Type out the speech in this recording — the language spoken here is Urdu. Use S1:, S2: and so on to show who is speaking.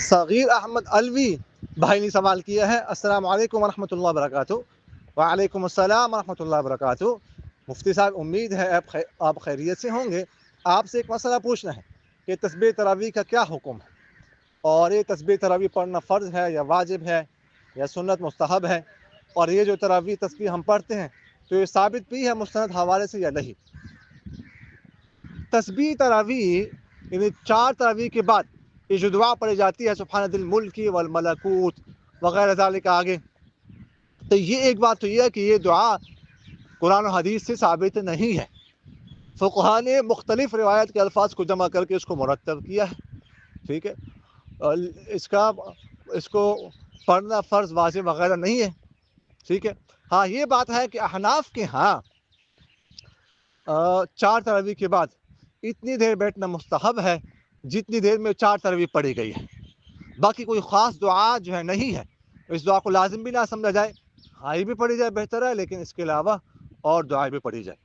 S1: صغیر احمد الوی بھائی نے سوال کیا ہے. السلام علیکم ورحمۃ اللہ وبرکاتہ. وعلیکم السلام ورحمۃ اللہ وبرکاتہ. مفتی صاحب امید ہے آپ خیریت سے ہوں گے. آپ سے ایک مسئلہ پوچھنا ہے کہ تسبیح تراویح کا کیا حکم ہے، اور یہ تسبیح تراویح پڑھنا فرض ہے یا واجب ہے یا سنت مستحب ہے، اور یہ جو تراویح تسبیح ہم پڑھتے ہیں تو یہ ثابت بھی ہے مستند حوالے سے یا نہیں. تسبیح تراویح یعنی 4 تراویح کے بعد یہ جو دعا پڑھی جاتی ہے سبحان ذی الملک والملکوت وغیرہ ذالک آگے، تو یہ ایک بات تو یہ ہے کہ یہ دعا قرآن و حدیث سے ثابت نہیں ہے. فقہاء نے مختلف روایت کے الفاظ کو جمع کر کے اس کو مرتب کیا ہے. ٹھیک ہے، اس کو پڑھنا فرض واجب وغیرہ نہیں ہے. ٹھیک ہے، ہاں یہ بات ہے کہ احناف کے ہاں 4 تراویح کے بعد اتنی دیر بیٹھنا مستحب ہے جتنی دیر میں 4 تراویح پڑھی گئی ہے. باقی کوئی خاص دعا جو ہے نہیں ہے. اس دعا کو لازم بھی نہ سمجھا جائے، ہاں یہ بھی پڑھی جائے بہتر ہے، لیکن اس کے علاوہ اور دعائیں بھی پڑھی جائے.